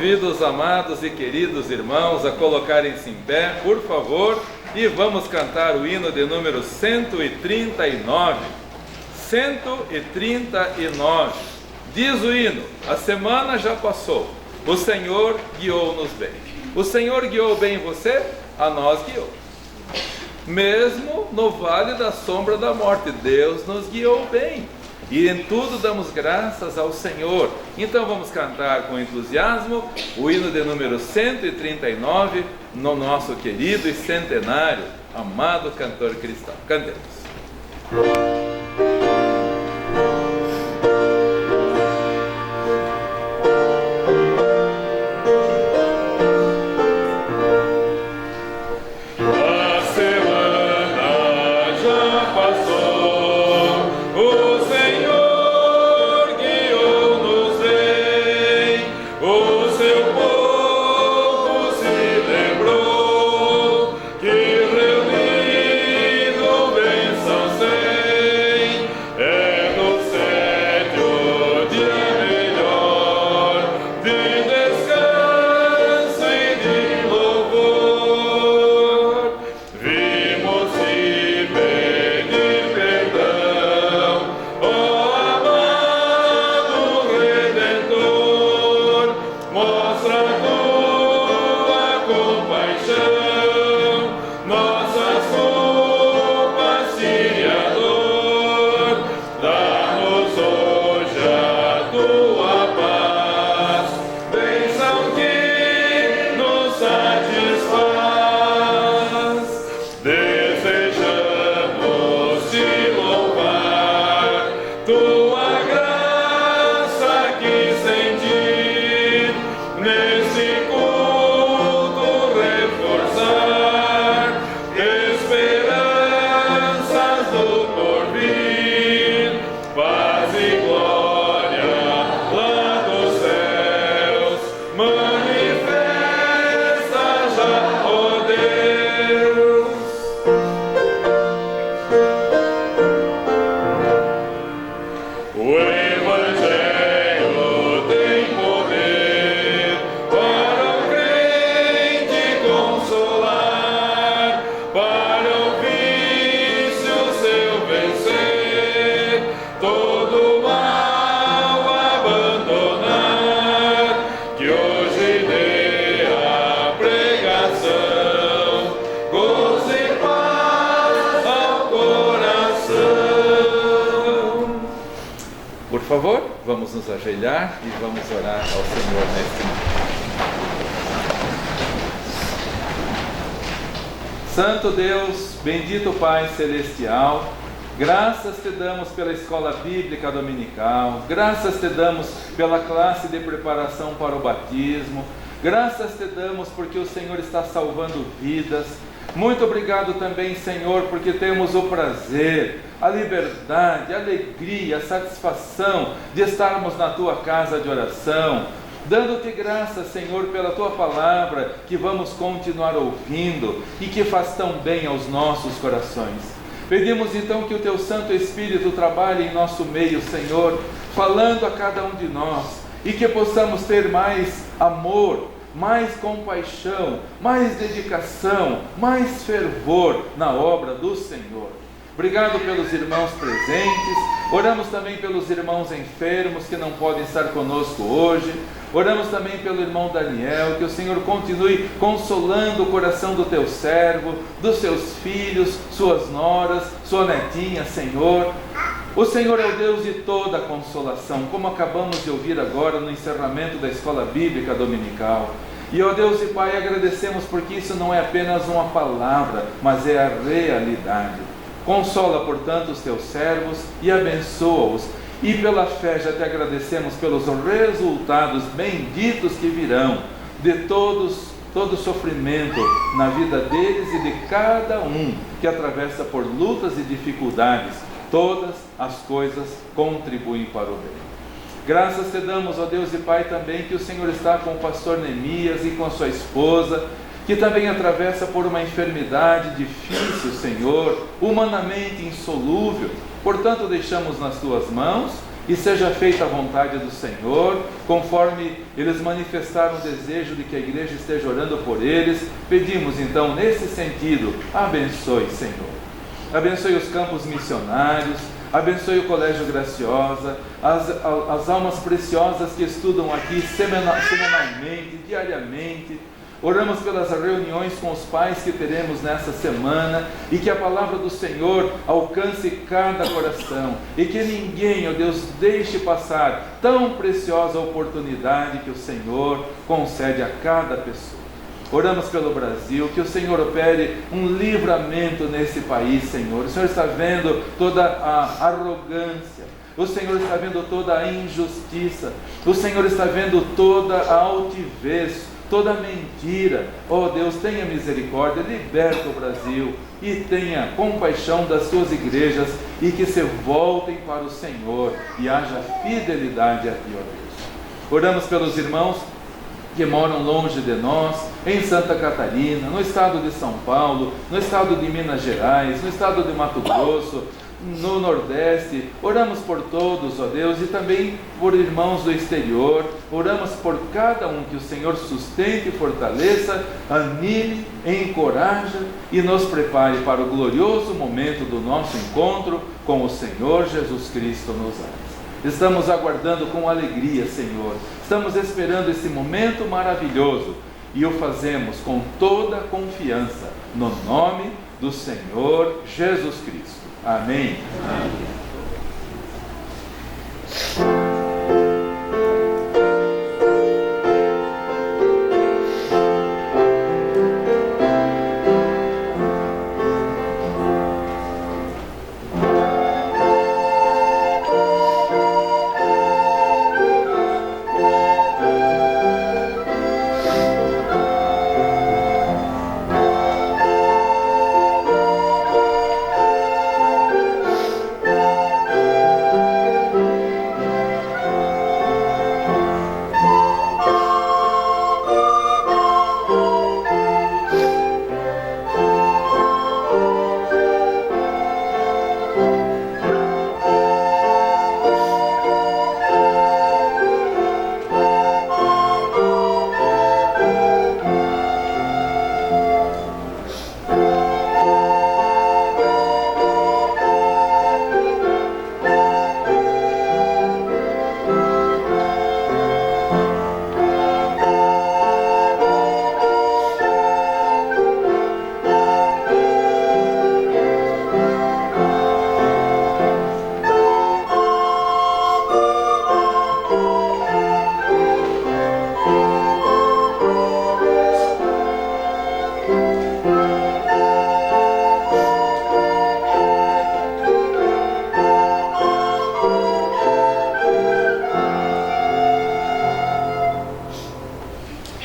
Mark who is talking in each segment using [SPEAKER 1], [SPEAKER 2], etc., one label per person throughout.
[SPEAKER 1] Convido os amados e queridos irmãos a colocarem-se em pé, por favor, e vamos cantar o hino de número 139. 139. Diz o hino: a semana já passou, o Senhor guiou-nos bem. O Senhor guiou bem você? A nós guiou. Mesmo no vale da sombra da morte, Deus nos guiou bem. E em tudo damos graças ao Senhor. Então vamos cantar com entusiasmo o hino de número 139 no nosso querido e centenário, amado cantor cristão. Cantemos. Por favor, vamos nos ajoelhar e vamos orar ao Senhor neste momento. Santo Deus, bendito Pai Celestial, graças te damos pela escola bíblica dominical, graças te damos pela classe de preparação para o batismo, graças te damos porque o Senhor está salvando vidas. Muito obrigado também, Senhor, porque temos o prazer, a liberdade, a alegria, a satisfação de estarmos na Tua casa de oração, dando-te graças, Senhor, pela Tua palavra que vamos continuar ouvindo e que faz tão bem aos nossos corações. Pedimos então que o Teu Santo Espírito trabalhe em nosso meio, Senhor, falando a cada um de nós, e que possamos ter mais amor, mais compaixão, mais dedicação, mais fervor na obra do Senhor. Obrigado pelos irmãos presentes, oramos também pelos irmãos enfermos que não podem estar conosco hoje, oramos também pelo irmão Daniel, que o Senhor continue consolando o coração do teu servo, dos seus filhos, suas noras, sua netinha, Senhor. O Senhor é o Deus de toda consolação, como acabamos de ouvir agora no encerramento da escola bíblica dominical. E, ó Deus e Pai, agradecemos porque isso não é apenas uma palavra, mas é a realidade. Consola, portanto, os teus servos e abençoa-os. E pela fé já te agradecemos pelos resultados benditos que virão de todo sofrimento na vida deles e de cada um que atravessa por lutas e dificuldades. Todas as coisas contribuem para o bem. Graças te damos, ó Deus e Pai, também que o Senhor está com o pastor Neemias e com a sua esposa, que também atravessa por uma enfermidade difícil, Senhor, humanamente insolúvel. Portanto, deixamos nas tuas mãos e seja feita a vontade do Senhor, conforme eles manifestaram o desejo de que a igreja esteja orando por eles. Pedimos então, nesse sentido, abençoe, Senhor. Abençoe os campos missionários, abençoe o Colégio Graciosa, as almas preciosas que estudam aqui semanalmente, diariamente. Oramos pelas reuniões com os pais que teremos nessa semana, e que a palavra do Senhor alcance cada coração, e que ninguém, ó Deus, deixe passar tão preciosa oportunidade que o Senhor concede a cada pessoa. Oramos pelo Brasil, que o Senhor opere um livramento nesse país, Senhor. O Senhor está vendo toda a arrogância, o Senhor está vendo toda a injustiça, o Senhor está vendo toda a altivez, toda mentira. Oh Deus, tenha misericórdia, liberta o Brasil e tenha compaixão das suas igrejas, e que se voltem para o Senhor e haja fidelidade a Ti, ó Deus. Oramos pelos irmãos que moram longe de nós, em Santa Catarina, no estado de São Paulo, no estado de Minas Gerais, no estado de Mato Grosso, no Nordeste. Oramos por todos, ó Deus, e também por irmãos do exterior. Oramos por cada um, que o Senhor sustente e fortaleça, anime, encoraje e nos prepare para o glorioso momento do nosso encontro com o Senhor Jesus Cristo nos ares. Estamos aguardando com alegria, Senhor. Estamos esperando esse momento maravilhoso, e o fazemos com toda a confiança, no nome do Senhor Jesus Cristo. Amém. Amém.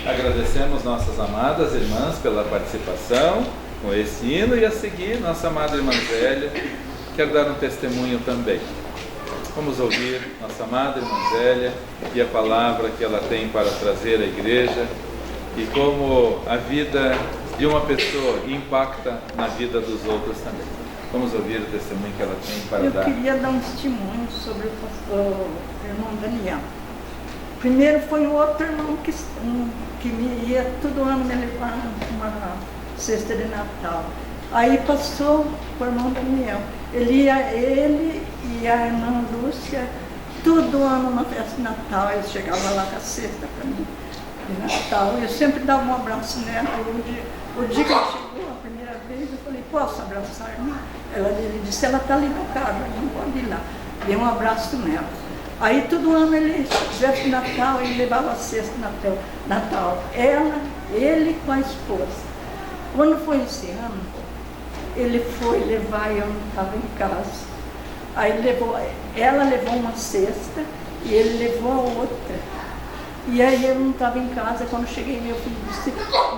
[SPEAKER 1] Agradecemos nossas amadas irmãs pela participação com esse hino, e a seguir nossa amada irmã Zélia quer dar um testemunho também. Vamos ouvir nossa amada irmã Zélia e a palavra que ela tem para trazer à igreja, e como a vida de uma pessoa impacta na vida dos outros também. Vamos ouvir o testemunho que ela tem para dar.
[SPEAKER 2] Eu queria dar um testemunho sobre o irmão Daniel. Primeiro foi um outro irmão que me ia todo ano me levar uma cesta de Natal. Aí passou o irmão Daniel. Ele e a irmã Lúcia, todo ano na festa de Natal, eles chegavam lá com a cesta para mim de Natal. Eu sempre dava um abraço nela. O dia que ela chegou a primeira vez, eu falei, posso abraçar a irmã? Ele disse, ela está ali no carro, não pode ir lá. Dei um abraço nela. Aí todo ano ele, festa de Natal, ele levava a cesta de Natal. Ele com a esposa. Quando foi esse ano, ele foi levar e eu não estava em casa. Aí ela levou uma cesta e ele levou a outra. E aí eu não estava em casa. Quando cheguei, meu filho disse,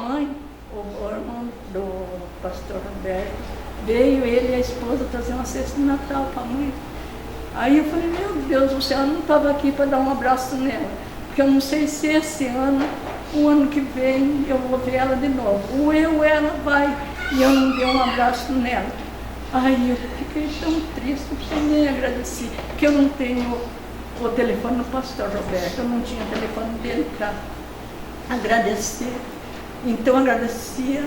[SPEAKER 2] mãe, o irmão do pastor Roberto, veio ele e a esposa trazer uma cesta de Natal para a mãe. Aí eu falei, meu Deus do céu, eu não estava aqui para dar um abraço nela, porque eu não sei se esse ano, o ano que vem, eu vou ver ela de novo. Ou ela vai, e eu não dei um abraço nela. Aí eu fiquei tão triste, eu nem agradeci, porque eu não tenho o telefone do pastor Roberto. Eu não tinha o telefone dele para agradecer. Então agradecia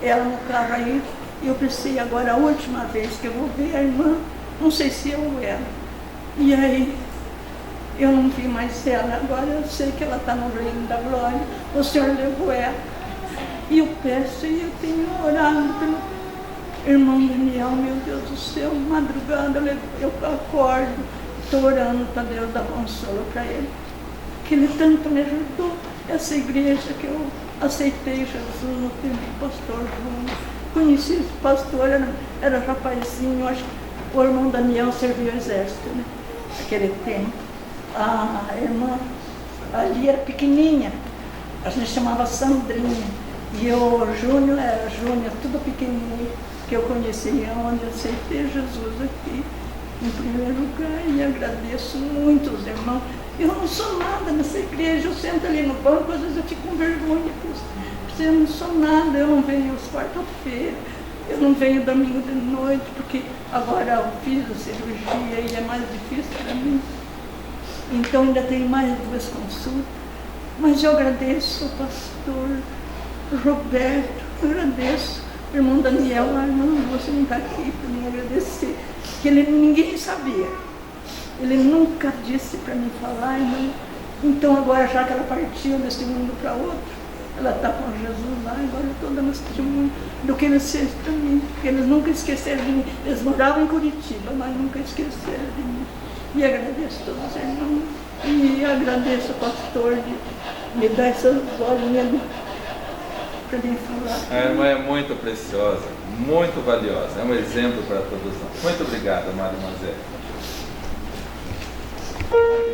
[SPEAKER 2] ela no carro aí. E eu pensei, agora a última vez que eu vou ver a irmã, não sei se eu ou ela. E aí eu não vi mais ela. Agora eu sei que ela está no reino da glória. O Senhor levou ela. E eu peço, e eu tenho orado pelo irmão Daniel, meu Deus do céu, madrugada eu acordo, estou orando para Deus dar consolo para ele. Que ele tanto me ajudou. Essa igreja que eu aceitei Jesus no tempo do pastor Júnior. Conheci esse pastor, era rapazinho, acho que o irmão Daniel serviu o exército, né? Naquele tempo. A irmã ali era pequenininha, a gente chamava Sandrinha. E o Júnior era Júnior, tudo pequenininho, que eu conhecia, onde eu aceitei Jesus aqui, em primeiro lugar, e agradeço muito os irmãos. Eu não sou nada nessa igreja, eu sento ali no banco, às vezes eu fico com vergonha, porque eu não sou nada, eu não venho às quarta-feiras, eu não venho domingo de noite, porque agora eu fiz a cirurgia e é mais difícil para mim. Então ainda tenho mais 2 consultas, mas eu agradeço ao pastor Roberto, agradeço o irmão Daniel, irmão, você não está aqui para me agradecer, que ninguém sabia, ele nunca disse para mim falar, irmão. Então agora já que ela partiu desse mundo para outro, ela está com Jesus lá, agora eu estou dando testemunho do que eles fez para mim, porque eles nunca esqueceram de mim, eles moravam em Curitiba, mas nunca esqueceram de mim. E agradeço a todos os irmãos, e agradeço ao pastor de me dar essas bolinhas para mim falar.
[SPEAKER 1] A irmã é muito preciosa, muito valiosa, é um exemplo para todos nós. Muito obrigado, mademoiselle.
[SPEAKER 3] Oh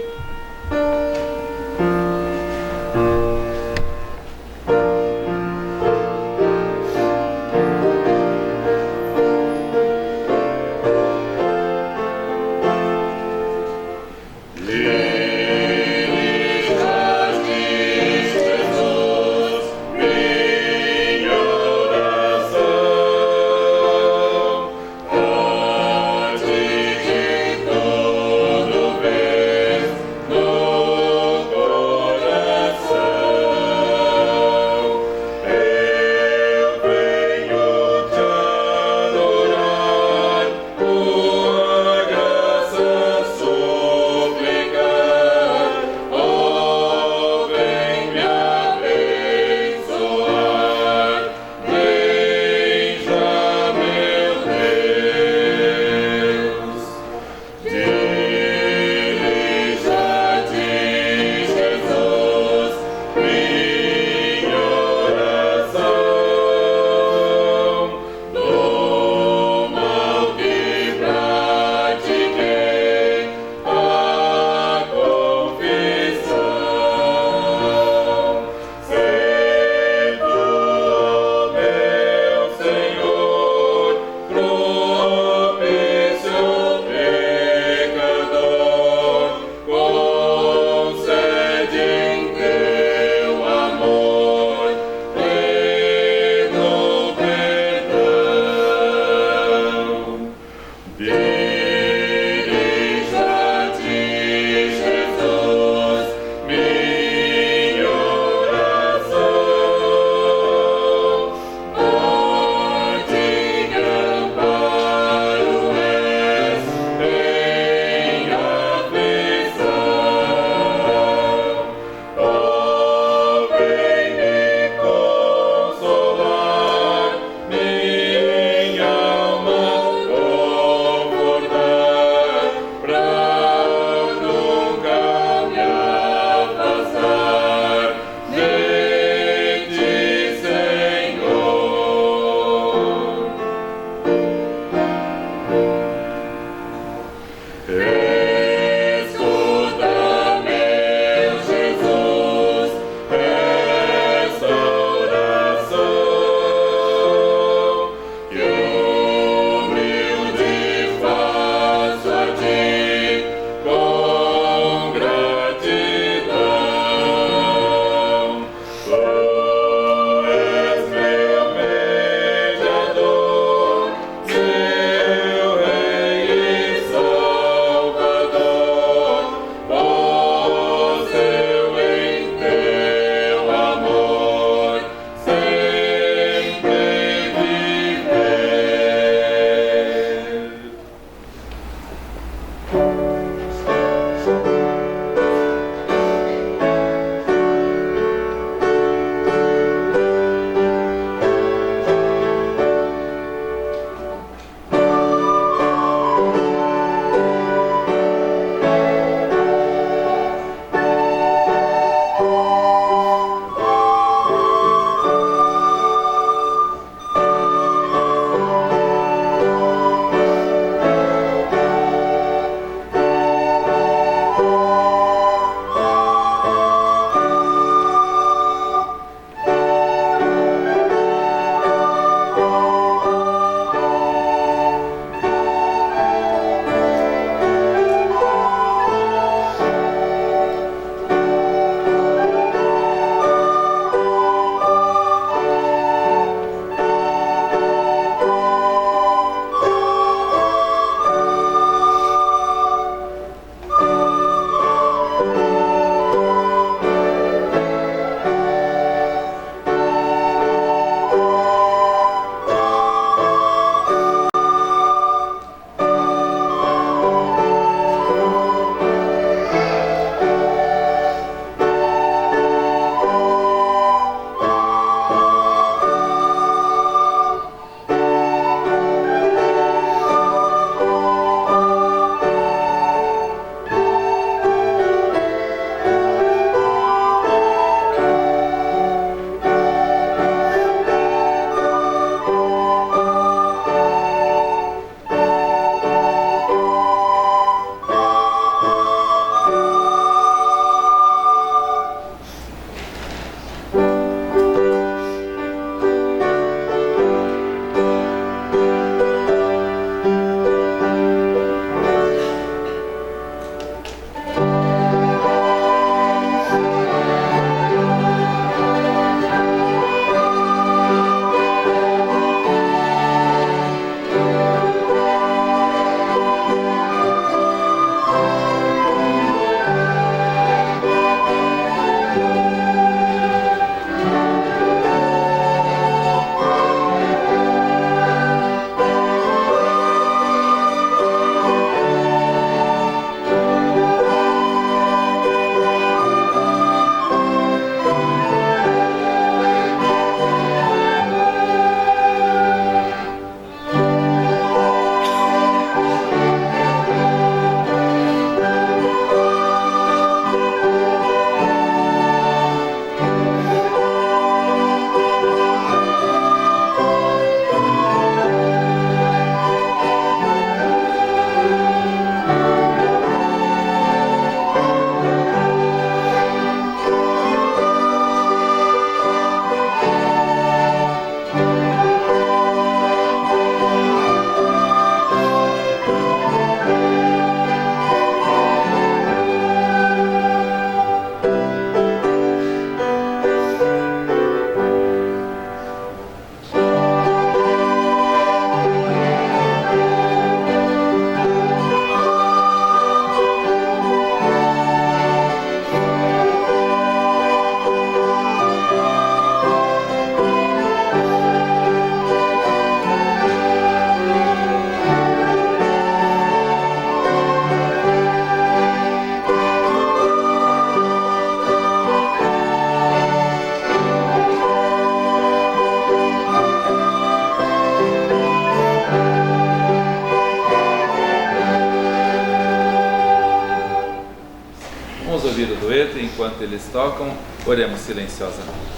[SPEAKER 1] enquanto eles tocam, oremos silenciosamente.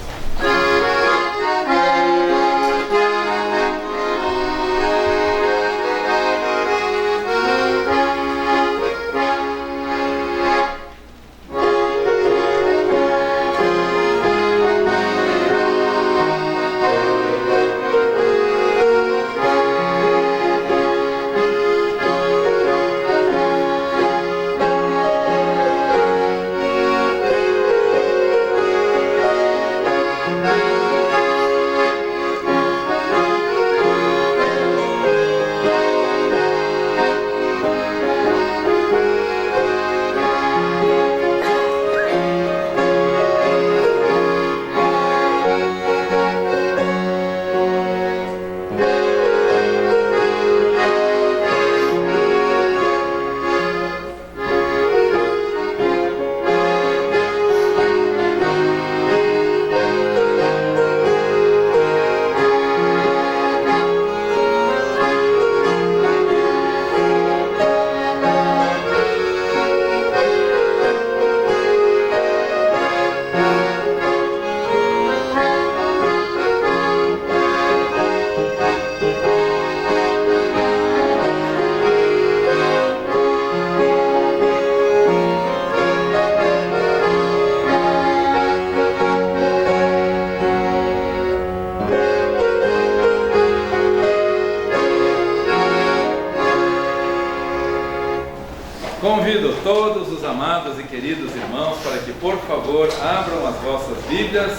[SPEAKER 1] Convido todos os amados e queridos irmãos para que, por favor, abram as vossas Bíblias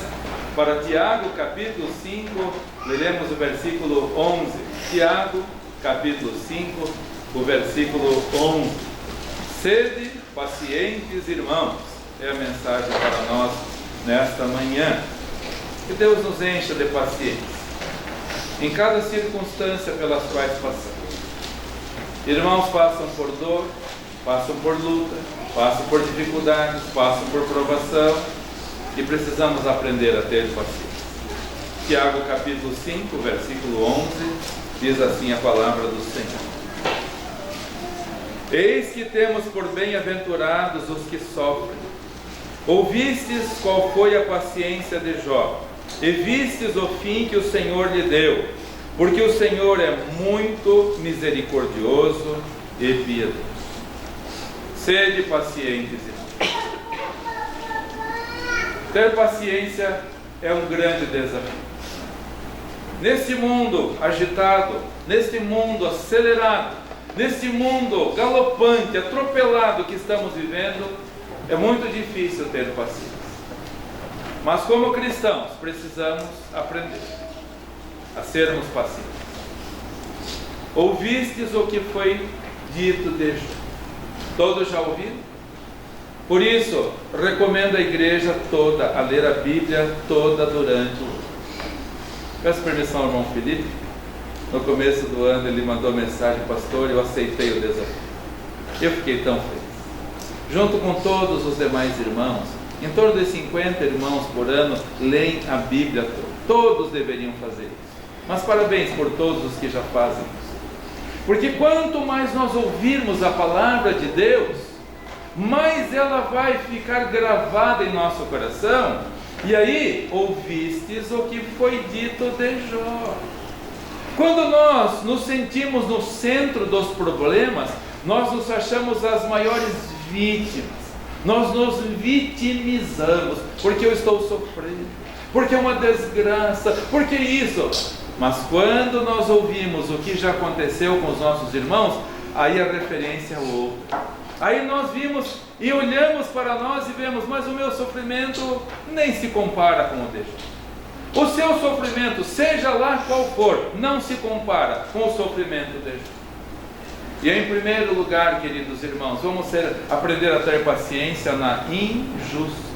[SPEAKER 1] para Tiago, capítulo 5, leremos o versículo 11. Tiago, capítulo 5, o versículo 11. Sede pacientes, irmãos, é a mensagem para nós nesta manhã. Que Deus nos encha de paciência em cada circunstância pelas quais passamos. Irmãos passam por dor, passam por luta, passam por dificuldades, passam por provação e precisamos aprender a ter paciência. Tiago capítulo 5, versículo 11, diz assim a palavra do Senhor: Eis que temos por bem-aventurados os que sofrem. Ouvistes qual foi a paciência de Jó, e vistes o fim que o Senhor lhe deu, porque o Senhor é muito misericordioso e piedoso. Sede pacientes, irmãos. Ter paciência é um grande desafio. Neste mundo agitado, neste mundo acelerado, neste mundo galopante, atropelado que estamos vivendo, é muito difícil ter paciência. Mas como cristãos, precisamos aprender a sermos pacientes. Ouvistes o que foi dito de Jó. Todos já ouviram? Por isso, recomendo a igreja toda a ler a Bíblia toda durante o ano. Peço permissão ao irmão Felipe. No começo do ano ele mandou mensagem: pastor, eu aceitei o desafio. Eu fiquei tão feliz. Junto com todos os demais irmãos, em torno de 50 irmãos por ano leem a Bíblia toda. Todos deveriam fazer isso. Mas parabéns por todos os que já fazem isso. Porque quanto mais nós ouvirmos a palavra de Deus, mais ela vai ficar gravada em nosso coração. E aí, ouvistes o que foi dito de Jó. Quando nós nos sentimos no centro dos problemas, nós nos achamos as maiores vítimas. Nós nos vitimizamos, porque eu estou sofrendo, porque é uma desgraça, porque isso. Mas quando nós ouvimos o que já aconteceu com os nossos irmãos, aí a referência é outra. Aí nós vimos e olhamos para nós e vemos: mas o meu sofrimento nem se compara com o de Jó. O seu sofrimento, seja lá qual for, não se compara com o sofrimento de Jó. E em primeiro lugar, queridos irmãos, vamos aprender a ter paciência na injustiça.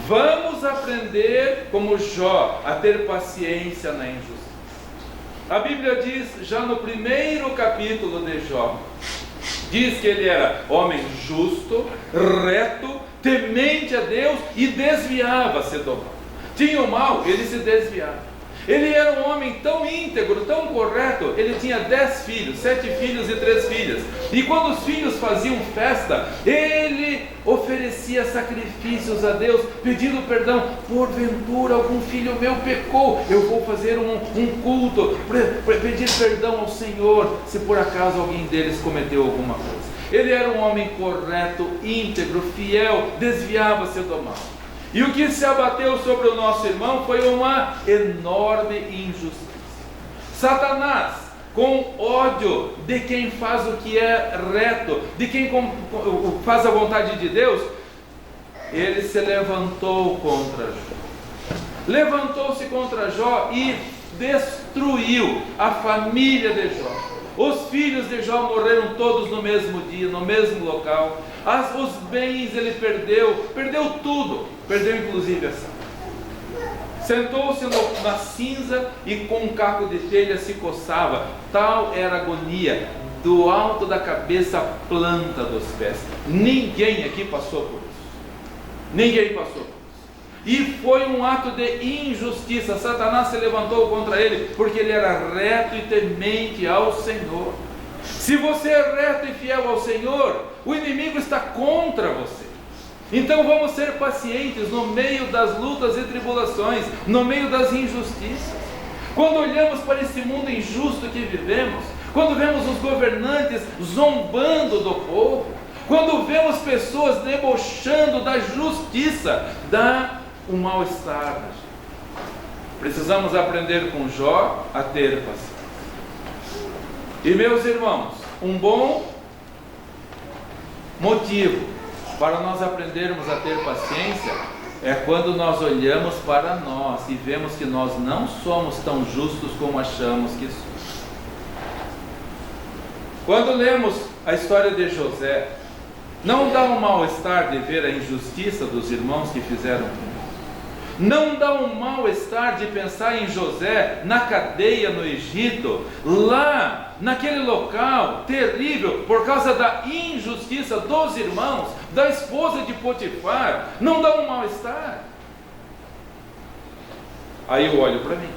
[SPEAKER 1] Vamos aprender, como Jó, a ter paciência na injustiça. A Bíblia diz, já no primeiro capítulo de Jó, diz que ele era homem justo, reto, temente a Deus e desviava-se do mal. Tinha o mal, ele se desviava. Ele era um homem tão íntegro, tão correto. Ele tinha 10 filhos, 7 filhos e 3 filhas. E quando os filhos faziam festa, ele oferecia sacrifícios a Deus, pedindo perdão. Porventura algum filho meu pecou, eu vou fazer um culto, pedir perdão ao Senhor, se por acaso alguém deles cometeu alguma coisa. Ele era um homem correto, íntegro, fiel, desviava-se do mal. E o que se abateu sobre o nosso irmão foi uma enorme injustiça. Satanás, com ódio de quem faz o que é reto, de quem faz a vontade de Deus, ele se levantou contra Jó. Levantou-se contra Jó e destruiu a família de Jó. Os filhos de Jó morreram todos no mesmo dia, no mesmo local. Os bens ele perdeu tudo, perdeu inclusive a saúde. Sentou-se na cinza e com um caco de telha se coçava. Tal era a agonia, do alto da cabeça à planta dos pés. Ninguém aqui passou por isso. Ninguém passou por isso. E foi um ato de injustiça. Satanás se levantou contra ele, porque ele era reto e temente ao Senhor. Se você é reto e fiel ao Senhor, o inimigo está contra você. Então vamos ser pacientes no meio das lutas e tribulações, no meio das injustiças. Quando olhamos para esse mundo injusto que vivemos, quando vemos os governantes zombando do povo, quando vemos pessoas debochando da justiça, dá um mal-estar. Precisamos aprender com Jó a ter paciência. E meus irmãos, um bom motivo para nós aprendermos a ter paciência é quando nós olhamos para nós e vemos que nós não somos tão justos como achamos que somos. Quando lemos a história de José, não dá um mal-estar de ver a injustiça dos irmãos que fizeram com ele. Não dá um mal-estar de pensar em José na cadeia no Egito, lá naquele local terrível, por causa da injustiça dos irmãos, da esposa de Potifar. Não dá um mal-estar. Aí eu olho para mim.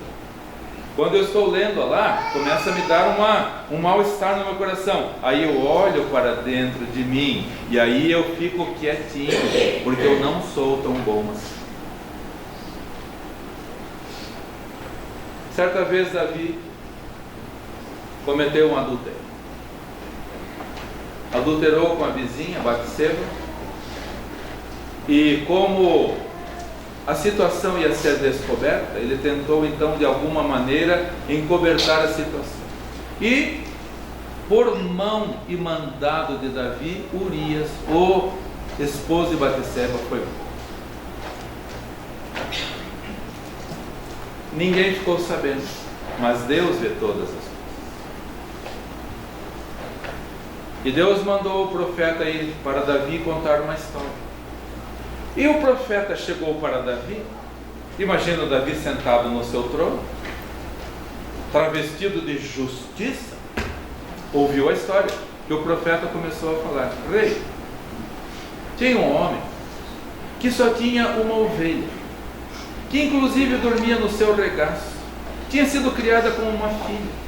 [SPEAKER 1] Quando eu estou lendo lá, começa a me dar um mal-estar no meu coração. Aí eu olho para dentro de mim, e aí eu fico quietinho, porque eu não sou tão bom assim. Certa vez Davi cometeu um adultério. Adulterou com a vizinha, Batseba. E como a situação ia ser descoberta, ele tentou então de alguma maneira encobertar a situação. E por mão e mandado de Davi, Urias, o esposo de Batseba, foi morto. Ninguém ficou sabendo, mas Deus vê todas as coisas. E Deus mandou o profeta ir para Davi contar uma história. E o profeta chegou para Davi. Imagina o Davi sentado no seu trono, travestido de justiça. Ouviu a história, que o profeta começou a falar: rei, tinha um homem que só tinha uma ovelha, que inclusive dormia no seu regaço, tinha sido criada como uma filha.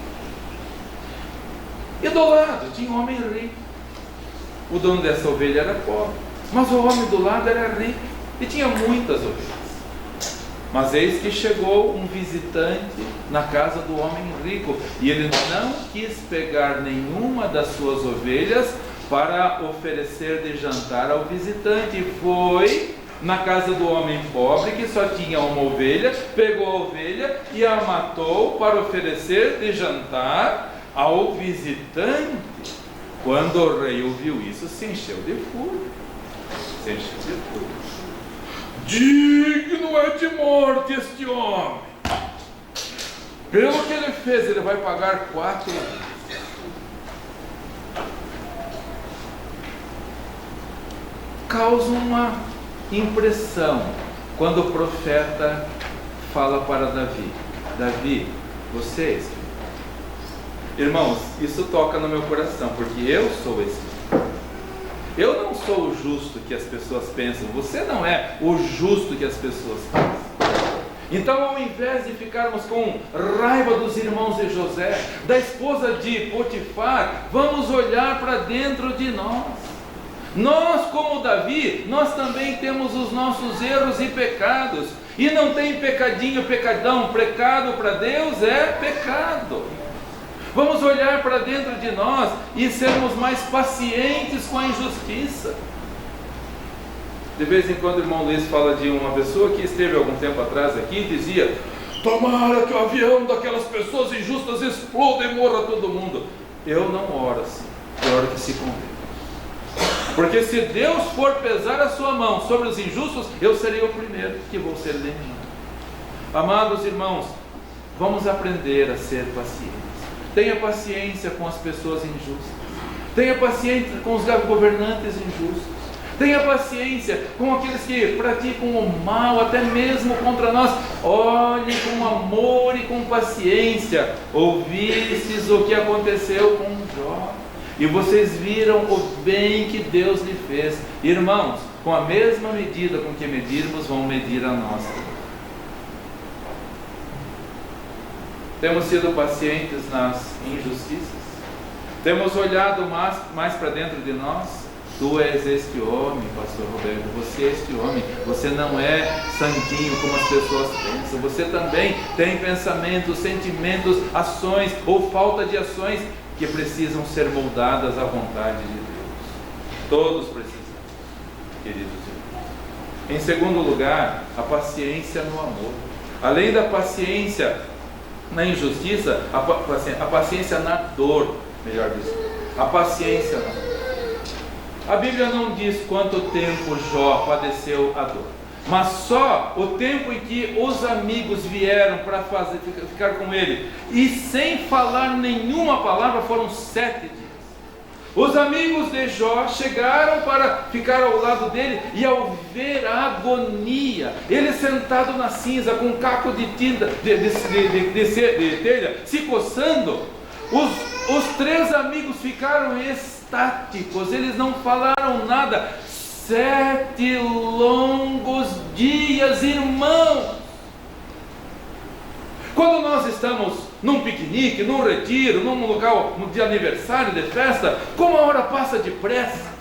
[SPEAKER 1] E do lado tinha um homem rico. O dono dessa ovelha era pobre, mas o homem do lado era rico e tinha muitas ovelhas. Mas eis que chegou um visitante na casa do homem rico, e ele não quis pegar nenhuma das suas ovelhas para oferecer de jantar ao visitante. E foi na casa do homem pobre, que só tinha uma ovelha, pegou a ovelha e a matou para oferecer de jantar ao visitante. Quando o rei ouviu isso, se encheu de fúria. Digno é de morte este homem. Pelo que ele fez, ele vai pagar 4 anos. Causa uma impressão quando o profeta fala para Davi: Davi, você é esse. Irmãos, isso toca no meu coração, porque eu sou esse. Eu não sou o justo que as pessoas pensam. Você não é o justo que as pessoas pensam. Então, ao invés de ficarmos com raiva dos irmãos de José, da esposa de Potifar, vamos olhar para dentro de nós. Nós, como Davi, nós também temos os nossos erros e pecados. E não tem pecadinho, pecadão. Pecado para Deus é pecado. Vamos olhar para dentro de nós e sermos mais pacientes com a injustiça. De vez em quando o irmão Luiz fala de uma pessoa que esteve algum tempo atrás aqui e dizia: tomara que o avião daquelas pessoas injustas exploda e morra todo mundo. Eu não oro assim, eu oro que se condene. Porque se Deus for pesar a sua mão sobre os injustos, eu serei o primeiro que vou ser eliminado. Amados irmãos, vamos aprender a ser pacientes. Tenha paciência com as pessoas injustas. Tenha paciência com os governantes injustos. Tenha paciência com aqueles que praticam o mal, até mesmo contra nós. Olhe com amor e com paciência. Ouvistes o que aconteceu com Jó, e vocês viram o bem que Deus lhe fez. Irmãos, com a mesma medida com que medirmos, vão medir a nossa. Temos sido pacientes nas injustiças? Temos olhado mais para dentro de nós? Tu és este homem, pastor Roberto, você é este homem, você não é santinho como as pessoas pensam, você também tem pensamentos, sentimentos, ações ou falta de ações que precisam ser moldadas à vontade de Deus. Todos precisam, queridos irmãos. Em segundo lugar, a paciência no amor. Além da paciência na injustiça, a paciência na dor, melhor dizendo, a paciência na dor. A Bíblia não diz quanto tempo Jó padeceu a dor, mas só o tempo em que os amigos vieram para ficar com ele, e sem falar nenhuma palavra, foram 7 dias. Os amigos de Jó chegaram para ficar ao lado dele, e ao ver a agonia, ele sentado na cinza, com um caco de tinta, de telha, se coçando, os 3 amigos ficaram estáticos, eles não falaram nada. 7 longos dias, irmãos. Quando nós estamos num piquenique, num retiro, num local de aniversário, de festa, como a hora passa depressa.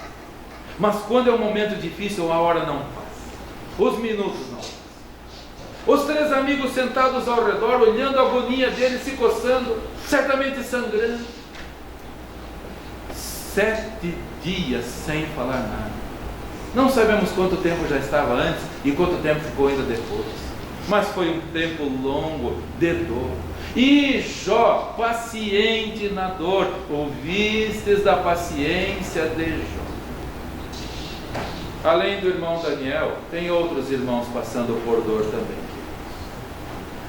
[SPEAKER 1] Mas quando é um momento difícil, a hora não passa, os minutos não passam. Os 3 amigos sentados ao redor, olhando a agonia dele, se coçando, certamente sangrando. 7 dias sem falar nada. Não sabemos quanto tempo já estava antes e quanto tempo ficou ainda depois, mas foi um tempo longo de dor. E Jó, paciente na dor, ouvistes da paciência de Jó. Além do irmão Daniel, tem outros irmãos passando por dor também.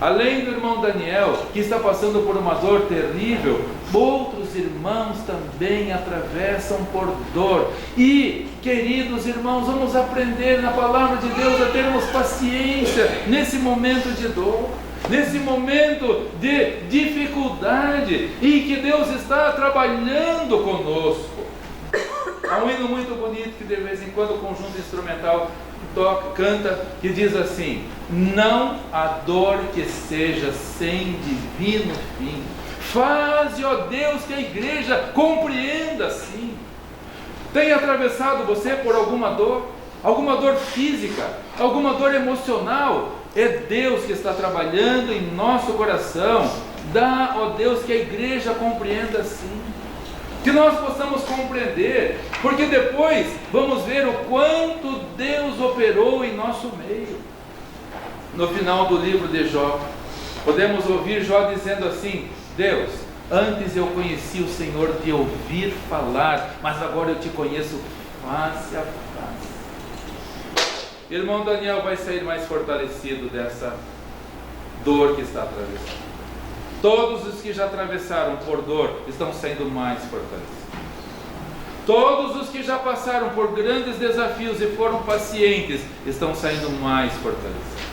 [SPEAKER 1] Além do irmão Daniel, que está passando por uma dor terrível, outros irmãos também atravessam por dor. E, queridos irmãos, vamos aprender na palavra de Deus a termos paciência nesse momento de dor, nesse momento de dificuldade, e que Deus está trabalhando conosco. Há um hino muito bonito que de vez em quando o conjunto instrumental canta, que diz assim: não há dor que seja sem divino fim. Faze, ó Deus, que a igreja compreenda assim. Tem atravessado você por alguma dor física, alguma dor emocional? É Deus que está trabalhando em nosso coração. Dá, ó Deus, que a igreja compreenda assim, que nós possamos compreender, porque depois vamos ver o quanto Deus operou em nosso meio. No final do livro de Jó, podemos ouvir Jó dizendo assim: Deus, antes eu conheci o Senhor de ouvir falar, mas agora eu te conheço face a face. Irmão Daniel vai sair mais fortalecido dessa dor que está atravessando. Todos os que já atravessaram por dor estão saindo mais fortalecidos. Todos os que já passaram por grandes desafios e foram pacientes estão saindo mais fortalecidos.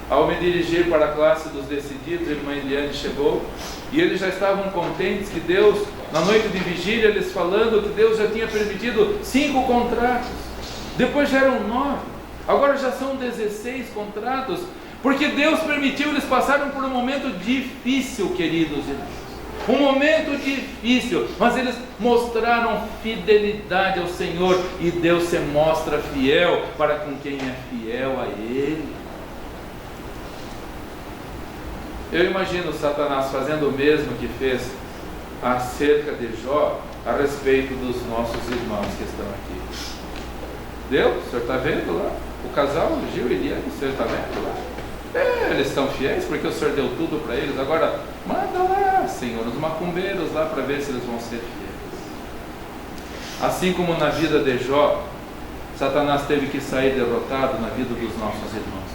[SPEAKER 1] Ao me dirigir para a classe dos decididos, a irmã Eliane chegou e eles já estavam contentes que Deus, na noite de vigília, eles falando que Deus já tinha permitido 5 contratos, depois já eram 9, agora já são 16 contratos. Porque Deus permitiu, eles passaram por um momento difícil, queridos irmãos. Um momento difícil, mas eles mostraram fidelidade ao Senhor, e Deus se mostra fiel para com quem é fiel a Ele. Eu imagino Satanás fazendo o mesmo que fez acerca de Jó, a respeito dos nossos irmãos que estão aqui. Deus, o senhor está vendo lá? O casal, Gil e Eliane, o senhor está vendo lá? Eles estão fiéis porque o Senhor deu tudo para eles. Agora, manda lá, Senhor, os macumbeiros lá para ver se eles vão ser fiéis. Assim como na vida de Jó, Satanás teve que sair derrotado na vida dos nossos irmãos.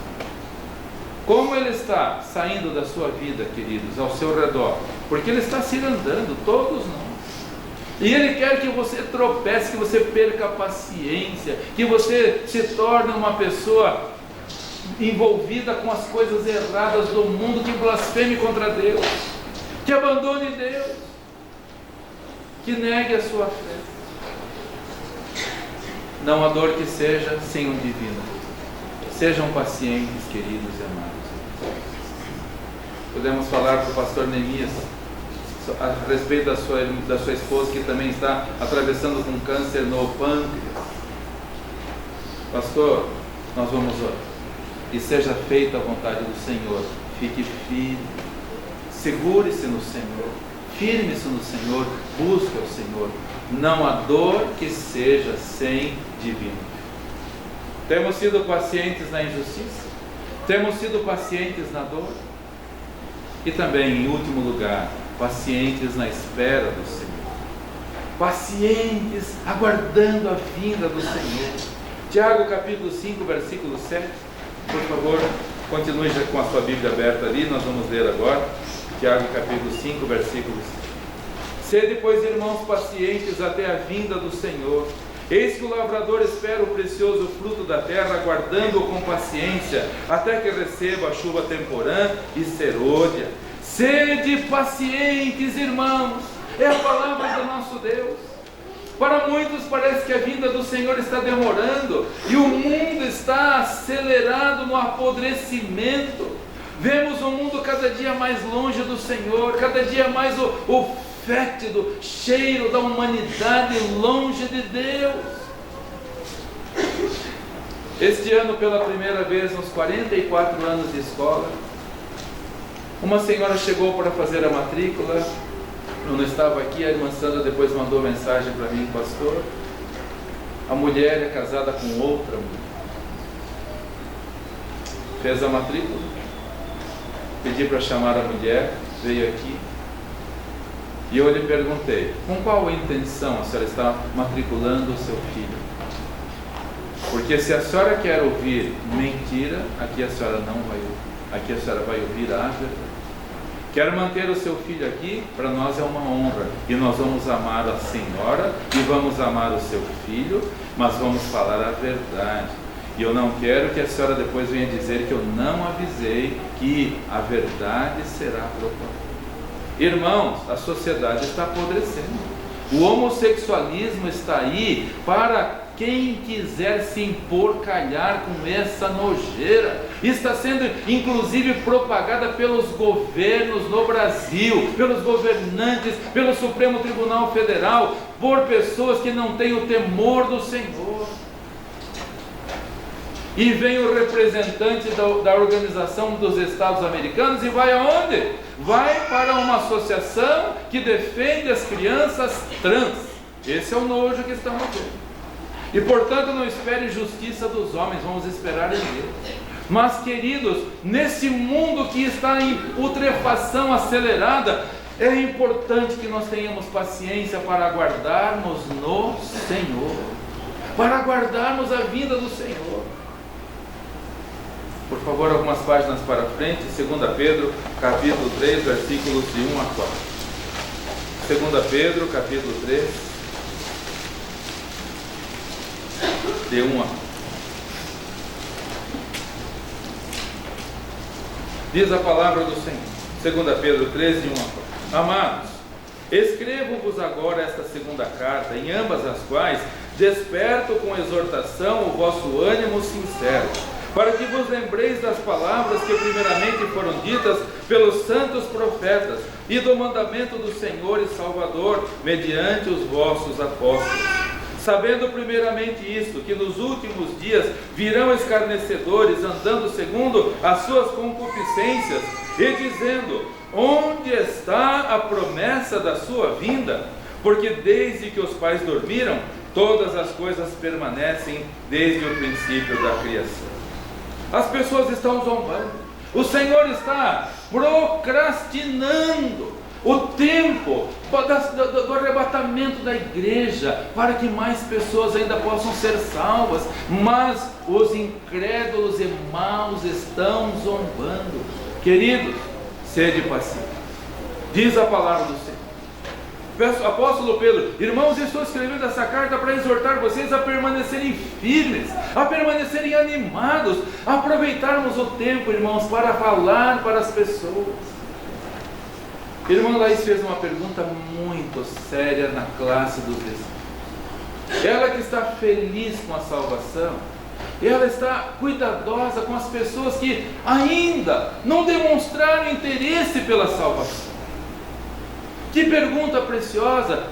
[SPEAKER 1] Como ele está saindo da sua vida, queridos, ao seu redor? Porque ele está cirandando, todos nós. E ele quer que você tropece, que você perca a paciência, que você se torne uma pessoa envolvida com as coisas erradas do mundo, que blasfeme contra Deus, que abandone Deus, que negue a sua fé. Não há dor que seja sem um divino. Sejam pacientes, queridos e amados. Podemos falar para o pastor Neemias a respeito da sua esposa, que também está atravessando com câncer no pâncreas. Pastor, nós vamos orar. E seja feita a vontade do Senhor. Fique firme, segure-se no Senhor, firme-se no Senhor, busque ao Senhor. Não há dor que seja sem divino. Temos sido pacientes na injustiça, temos sido pacientes na dor, e também, em último lugar, pacientes na espera do Senhor, pacientes aguardando a vinda do Senhor. Tiago capítulo 5, versículo 7. Por favor, continue já com a sua Bíblia aberta ali, nós vamos ler agora, Tiago capítulo 5, versículo 7. Sede, pois, irmãos, pacientes até a vinda do Senhor. Eis que o lavrador espera o precioso fruto da terra, aguardando-o com paciência, até que receba a chuva temporã e serôdia. Sede pacientes, irmãos, é a palavra do nosso Deus. Para muitos parece que a vinda do Senhor está demorando, e o mundo está acelerado no apodrecimento. Vemos o mundo cada dia mais longe do Senhor, cada dia mais o fétido cheiro da humanidade longe de Deus. Este ano, pela primeira vez nos 44 anos de escola, uma senhora chegou para fazer a matrícula. Eu não estava aqui, a irmã Sandra depois mandou mensagem para mim: pastor, a mulher é casada com outra mulher. Fez a matrícula, pedi para chamar a mulher, veio aqui, e eu lhe perguntei: com qual intenção a senhora está matriculando o seu filho? Porque se a senhora quer ouvir mentira, aqui a senhora não vai ouvir, aqui a senhora vai ouvir a verdade. Quer manter o seu filho aqui? Para nós é uma honra, e nós vamos amar a senhora e vamos amar o seu filho, mas vamos falar a verdade. E eu não quero que a senhora depois venha dizer que eu não avisei que a verdade será propagada. Irmãos, a sociedade está apodrecendo. O homossexualismo está aí para quem quiser se emporcalhar com essa nojeira. Está sendo inclusive propagada pelos governos no Brasil, pelos governantes, pelo Supremo Tribunal Federal, por pessoas que não têm o temor do Senhor. E vem o representante da Organização dos Estados Americanos e vai aonde? Vai para uma associação que defende as crianças trans. Esse é o nojo que estamos vendo. E portanto não espere justiça dos homens, vamos esperar em Deus. Mas queridos, nesse mundo que está em putrefação acelerada, é importante que nós tenhamos paciência para aguardarmos no Senhor, para aguardarmos a vinda do Senhor. Por favor, algumas páginas para frente, 2 Pedro, capítulo 3, versículos de 1 a 4. 2 Pedro, capítulo 3, de 1 a 4. Diz a palavra do Senhor, 2 Pedro 3, de 1 a 4. Amados, escrevo-vos agora esta segunda carta, em ambas as quais desperto com exortação o vosso ânimo sincero, para que vos lembreis das palavras que primeiramente foram ditas pelos santos profetas, e do mandamento do Senhor e Salvador, mediante os vossos apóstolos. Sabendo primeiramente isto, que nos últimos dias virão escarnecedores, andando segundo as suas concupiscências, e dizendo: onde está a promessa da sua vinda? Porque desde que os pais dormiram, todas as coisas permanecem desde o princípio da criação. As pessoas estão zombando. O Senhor está procrastinando o tempo do arrebatamento da igreja, para que mais pessoas ainda possam ser salvas. Mas os incrédulos e maus estão zombando. Queridos, sede pacientes. Diz a palavra do Senhor. Apóstolo Pedro: irmãos, estou escrevendo essa carta para exortar vocês a permanecerem firmes, a permanecerem animados, a aproveitarmos o tempo, irmãos, para falar para as pessoas. Irmã Laís fez uma pergunta muito séria na classe dos discípulos. Ela que está feliz com a salvação, ela está cuidadosa com as pessoas que ainda não demonstraram interesse pela salvação. Que pergunta preciosa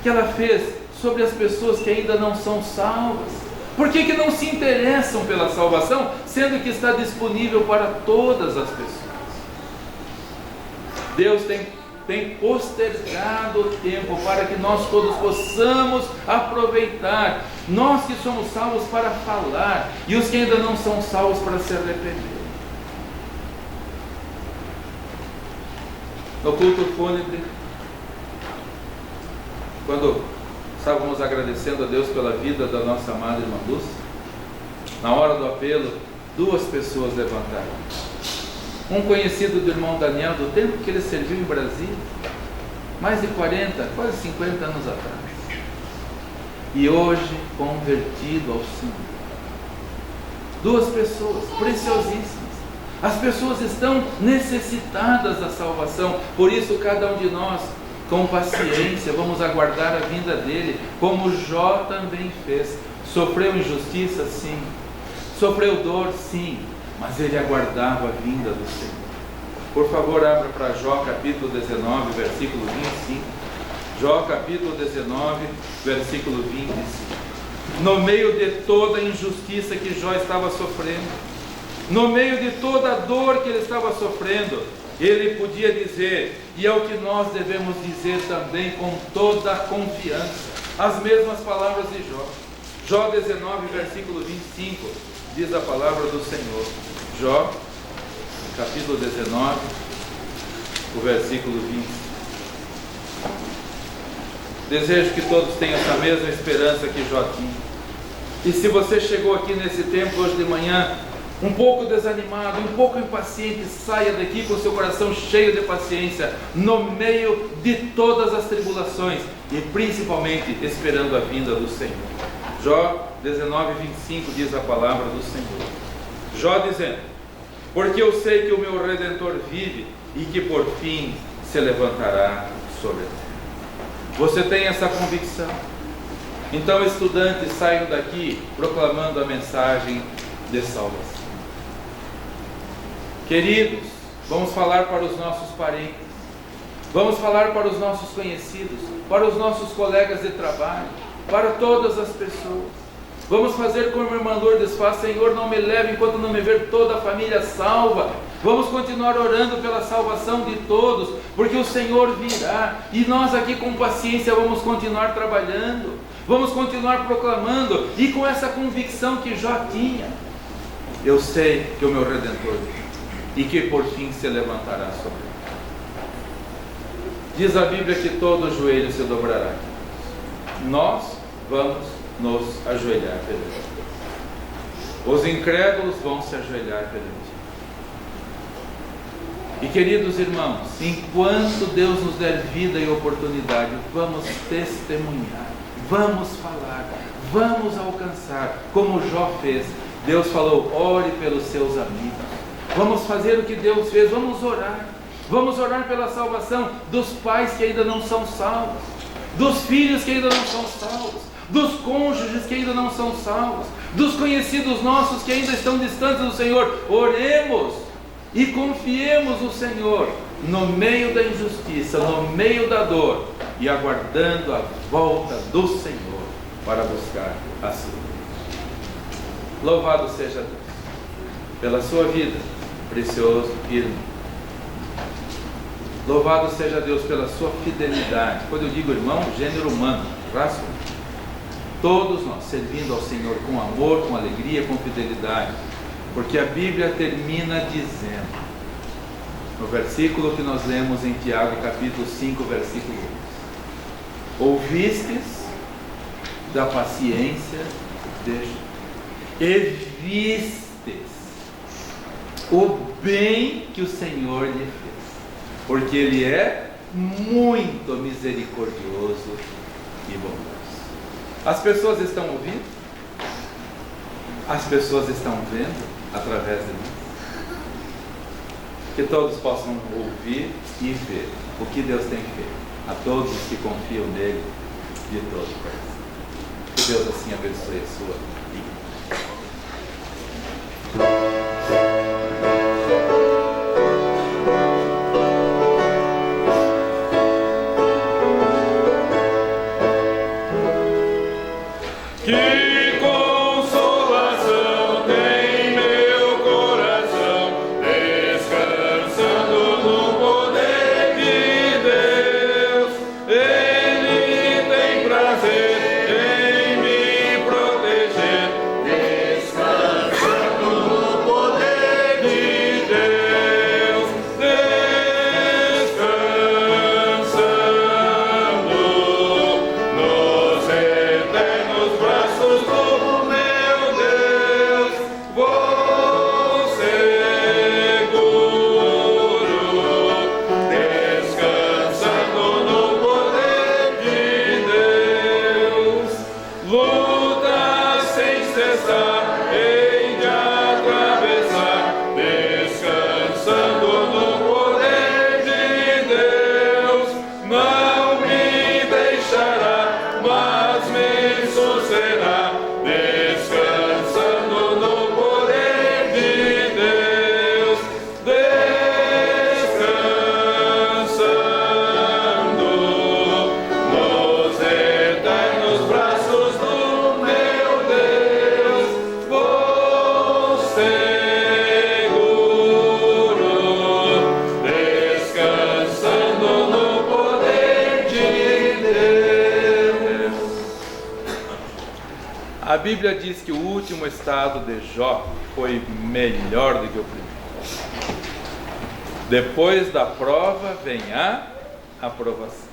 [SPEAKER 1] que ela fez sobre as pessoas que ainda não são salvas. Por que não se interessam pela salvação, sendo que está disponível para todas as pessoas? Deus tem postergado o tempo para que nós todos possamos aproveitar. Nós que somos salvos para falar, e os que ainda não são salvos para se arrepender. No culto fúnebre, quando estávamos agradecendo a Deus pela vida da nossa amada irmã Lúcia, na hora do apelo, 2 pessoas levantaram. Um conhecido do irmão Daniel, do tempo que ele serviu em Brasília, mais de 40, quase 50 anos atrás, e hoje convertido ao Senhor. 2 pessoas preciosíssimas. As pessoas estão necessitadas da salvação. Por isso cada um de nós, com paciência, vamos aguardar a vinda dele, como Jó também fez. Sofreu injustiça? Sim. Sofreu dor? Sim. Mas ele aguardava a vinda do Senhor. Por favor, abra para Jó capítulo 19, versículo 25. Jó capítulo 19, versículo 25. No meio de toda a injustiça que Jó estava sofrendo, no meio de toda a dor que ele estava sofrendo, ele podia dizer, e é o que nós devemos dizer também com toda a confiança, as mesmas palavras de Jó. Jó 19, versículo 25, diz a palavra do Senhor. Jó, capítulo 19, o versículo 20. Desejo que todos tenham essa mesma esperança que Jó tinha. E se você chegou aqui nesse tempo hoje de manhã, um pouco desanimado, um pouco impaciente, saia daqui com seu coração cheio de paciência, no meio de todas as tribulações, e principalmente esperando a vinda do Senhor. Jó 19, 25 diz a palavra do Senhor. Jó dizendo: porque eu sei que o meu Redentor vive, e que por fim se levantará sobre a terra. Você tem essa convicção? Então, estudantes, saiam daqui proclamando a mensagem de salvação. Queridos, vamos falar para os nossos parentes, vamos falar para os nossos conhecidos, para os nossos colegas de trabalho, para todas as pessoas. Vamos fazer como a irmã Lourdes faz: Senhor, não me leve enquanto não me ver toda a família salva. Vamos continuar orando pela salvação de todos, porque o Senhor virá, e nós aqui com paciência vamos continuar trabalhando, vamos continuar proclamando, e com essa convicção que Jó tinha: eu sei que o meu Redentor vive, e que por fim se levantará sobre ele. Diz a Bíblia que todo joelho se dobrará. Nós vamos nos ajoelhar perante Ele. Os incrédulos vão se ajoelhar perante Ele. E queridos irmãos, enquanto Deus nos der vida e oportunidade, vamos testemunhar, vamos falar, vamos alcançar, como Jó fez. Deus falou: ore pelos seus amigos. Vamos fazer o que Deus fez, vamos orar pela salvação dos pais que ainda não são salvos, dos filhos que ainda não são salvos. dos cônjuges que ainda não são salvos, dos conhecidos nossos que ainda estão distantes do Senhor. Oremos e confiemos no Senhor, no meio da injustiça, no meio da dor, e aguardando a volta do Senhor para buscar a sua vida. Louvado seja Deus pela sua vida, precioso irmão. Louvado seja Deus pela sua fidelidade. Quando eu digo irmão, gênero humano, raça humana. Todos nós servindo ao Senhor com amor, com alegria, com fidelidade, porque a Bíblia termina dizendo, no versículo que nós lemos em Tiago, capítulo 5, versículo 1: ouvistes da paciência de Jó, e vistes o bem que o Senhor lhe fez, porque Ele é muito misericordioso e bondoso. As pessoas estão ouvindo? As pessoas estão vendo através de nós? Que todos possam ouvir e ver o que Deus tem feito a todos os que confiam nele de todo o coração. Que Deus assim abençoe a sua vida. A Bíblia diz que o último estado de Jó foi melhor do que o primeiro. Depois da prova vem a aprovação.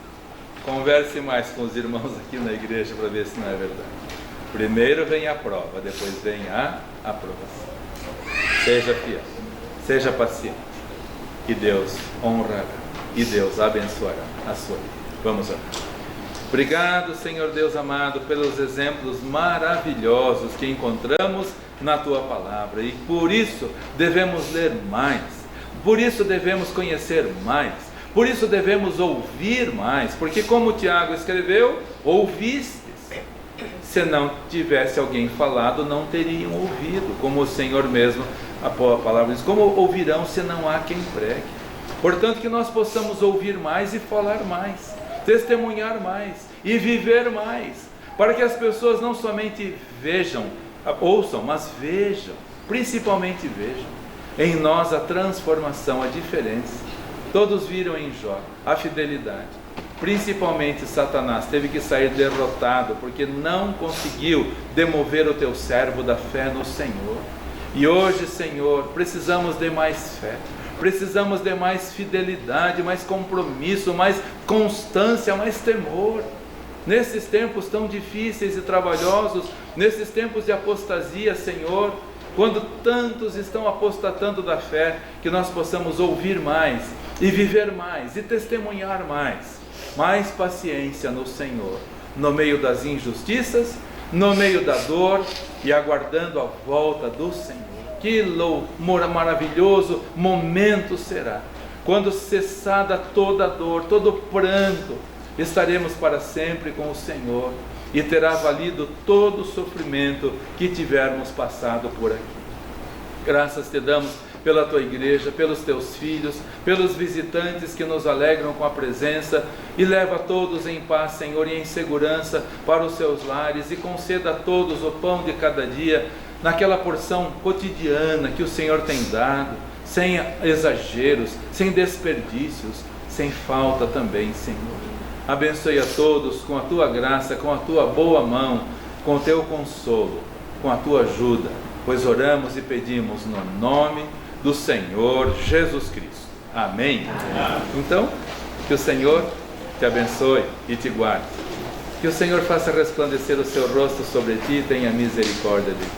[SPEAKER 1] Converse mais com os irmãos aqui na igreja para ver se não é verdade. Primeiro vem a prova, depois vem a aprovação. Seja fiel, seja paciente, e Deus honrará, e Deus abençoará a sua vida. Vamos orar. Obrigado, Senhor Deus amado, pelos exemplos maravilhosos que encontramos na Tua Palavra, e por isso devemos ler mais, por isso devemos conhecer mais, por isso devemos ouvir mais, porque como Tiago escreveu, ouvistes. Se não tivesse alguém falado, não teriam ouvido, como o Senhor mesmo, a palavra diz, como ouvirão se não há quem pregue? Portanto, que nós possamos ouvir mais e falar mais, testemunhar mais e viver mais, para que as pessoas não somente vejam, ouçam, mas vejam, principalmente vejam em nós a transformação, a diferença. Todos viram em Jó a fidelidade, principalmente Satanás teve que sair derrotado, porque não conseguiu demover o teu servo da fé no Senhor. E hoje, Senhor, precisamos de mais fé, precisamos de mais fidelidade, mais compromisso, mais constância, mais temor. Nesses tempos tão difíceis e trabalhosos, nesses tempos de apostasia, Senhor, quando tantos estão apostatando da fé, que nós possamos ouvir mais, e viver mais, e testemunhar mais paciência no Senhor, no meio das injustiças, no meio da dor, e aguardando a volta do Senhor. Que maravilhoso momento será, quando cessada toda a dor, todo o pranto, estaremos para sempre com o Senhor, e terá valido todo o sofrimento que tivermos passado por aqui. Graças te damos pela tua igreja, pelos teus filhos, pelos visitantes que nos alegram com a presença, e leva todos em paz, Senhor, e em segurança para os seus lares, e conceda a todos o pão de cada dia, naquela porção cotidiana que o Senhor tem dado, sem exageros, sem desperdícios, sem falta também, Senhor. Abençoe a todos com a tua graça, com a tua boa mão, com o teu consolo, com a tua ajuda, pois oramos e pedimos no nome do Senhor Jesus Cristo. Amém? Então, que o Senhor te abençoe e te guarde. Que o Senhor faça resplandecer o seu rosto sobre ti e tenha misericórdia de ti.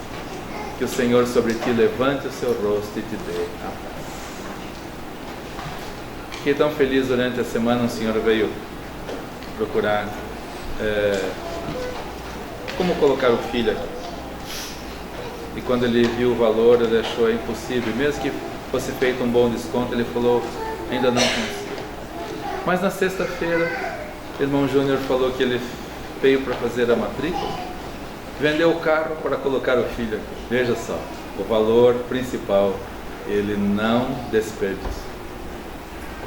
[SPEAKER 1] Que o Senhor sobre ti levante o seu rosto e te dê a paz. Fiquei tão feliz durante a semana, um senhor veio procurar como colocar o filho aqui. E quando ele viu o valor, ele achou impossível. Mesmo que fosse feito um bom desconto, ele falou, ainda não consigo. Mas na sexta-feira, o irmão Júnior falou que ele veio para fazer a matrícula, vendeu o carro para colocar o filho aqui. Veja só, o valor principal, ele não desperdiça.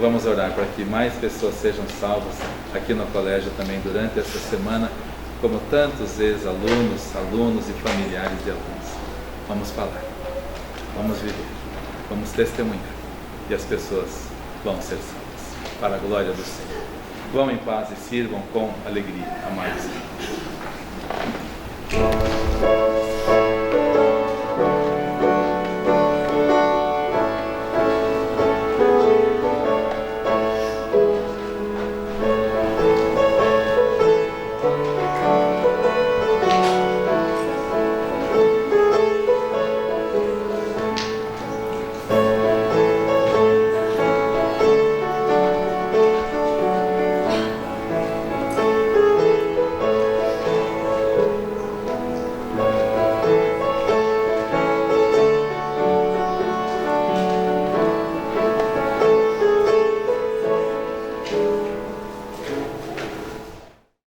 [SPEAKER 1] Vamos orar para que mais pessoas sejam salvas aqui no colégio também durante essa semana, como tantos ex-alunos, alunos e familiares de alunos. Vamos falar, vamos viver, vamos testemunhar, e as pessoas vão ser salvas, para a glória do Senhor. Vão em paz e sirvam com alegria, amados.